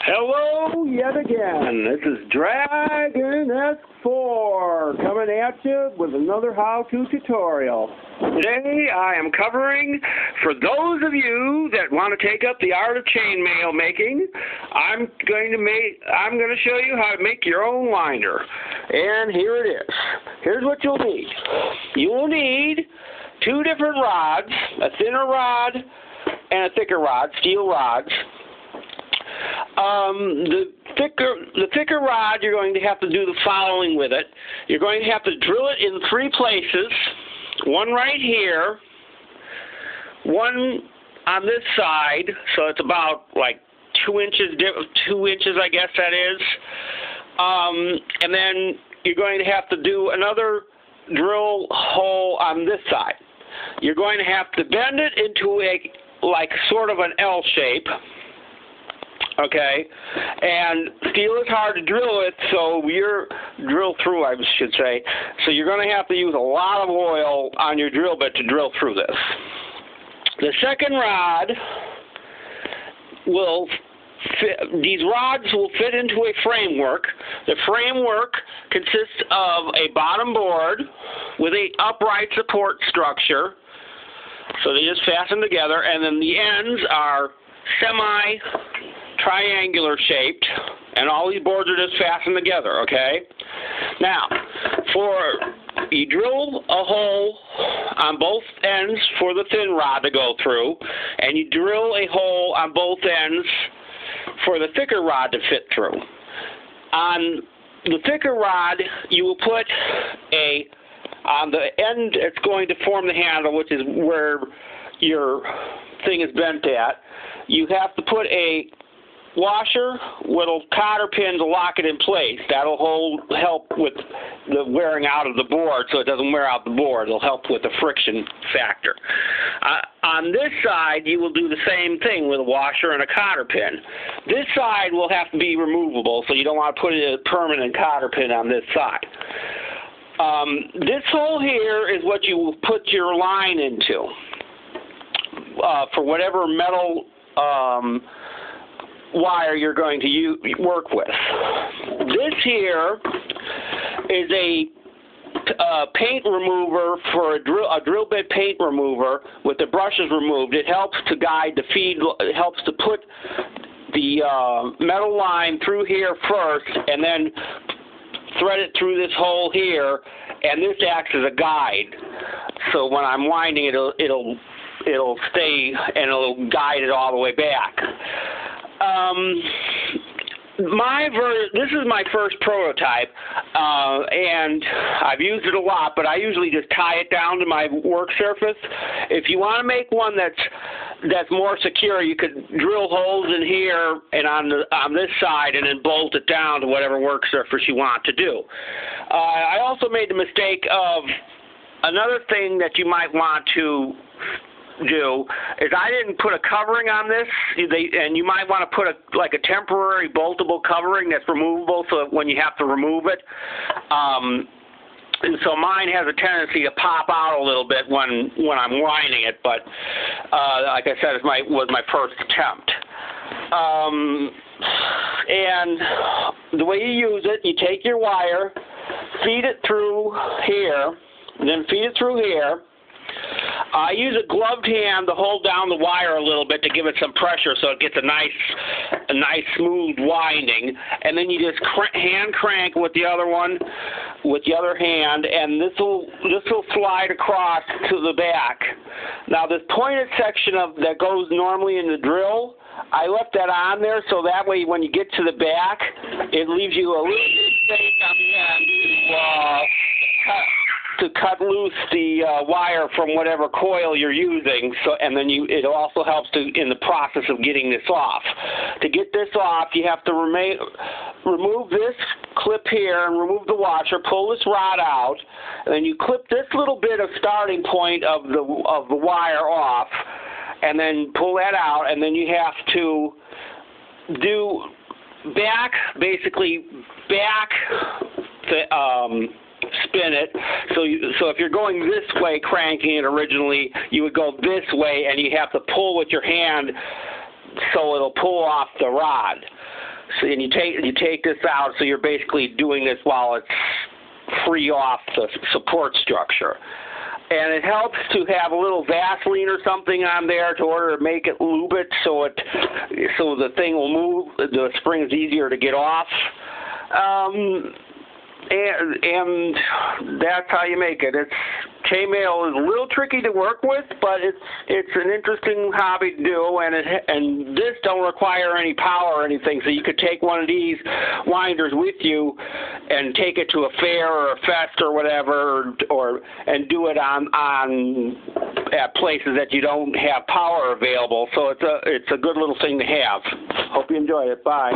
Hello yet again. This is Dragon S4 coming at you with another how-to tutorial. Today I am covering, for those of you that want to take up the art of chainmail making, I'm going to show you how to make your own winder. And here it is. Here's what you'll need. You will need two different rods, a thinner rod and a thicker rod, steel rods. The thicker rod, you're going to have to do the following with it. You're going to have to drill it in three places. One right here, one on this side, so it's about like 2 inches, I guess that is. And then you're going to have to do another drill hole on this side. You're going to have to bend it into like sort of an L shape. Okay, and steel is hard to drill with, so drill through, I should say. So you're going to have to use a lot of oil on your drill bit to drill through this. The second rod will fit. These rods will fit into a framework. The framework consists of a bottom board with an upright support structure. So they just fasten together, and then the ends are triangular shaped, and all these boards are just fastened together, okay? Now, you drill a hole on both ends for the thin rod to go through, and you drill a hole on both ends for the thicker rod to fit through. On the thicker rod, you will put on the end it's going to form the handle, which is where your thing is bent at. You have to put a washer with a cotter pin to lock it in place. That'll help with the wearing out of the board, so it doesn't wear out the board. It'll help with the friction factor. On this side, you will do the same thing with a washer and a cotter pin. This side will have to be removable, so you don't want to put a permanent cotter pin on this side. This hole here is what you will put your line into for whatever metal wire you're going to work with. This here is a paint remover for a drill bit paint remover with the brushes removed. It helps to guide the feed. It helps to put the metal line through here first, and then thread it through this hole here, and this acts as a guide. So when I'm winding it, it'll stay and it'll guide it all the way back. This is my first prototype, and I've used it a lot, but I usually just tie it down to my work surface. If you want to make one that's more secure, you could drill holes in here and on this side, and then bolt it down to whatever work surface you want to do. I also made the mistake of another thing that you might want to do is I didn't put a covering on this, and you might want to put a temporary boltable covering that's removable, so that when you have to remove it. And so mine has a tendency to pop out a little bit when I'm winding it, but like I said, it was my first attempt. And the way you use it, you take your wire, feed it through here, and then feed it through here. I use a gloved hand to hold down the wire a little bit to give it some pressure so it gets a nice smooth winding, and then you just hand crank with the other hand, and this will slide across to the back. Now this pointed section that goes normally in the drill, I left that on there so that way when you get to the back, it leaves you a little bit of space on the end to cut loose the wire from whatever coil you're using. And then it also helps in the process of getting this off. To get this off, you have to remove this clip here and remove the washer, pull this rod out, and then you clip this little bit of starting point of the wire off, and then pull that out, and then you have to do basically back spin it. So if you're going this way, cranking it originally, you would go this way, and you have to pull with your hand so it'll pull off the rod. So, and you take this out, so you're basically doing this while it's free off the support structure. And it helps to have a little Vaseline or something on there to order to make it lube it so the thing will move. The spring's easier to get off. And that's how you make it. Chainmail is a little tricky to work with, but it's an interesting hobby to do, and this don't require any power or anything. So you could take one of these winders with you and take it to a fair or a fest or whatever, and do it at places that you don't have power available. So it's a good little thing to have. Hope you enjoyed it. Bye.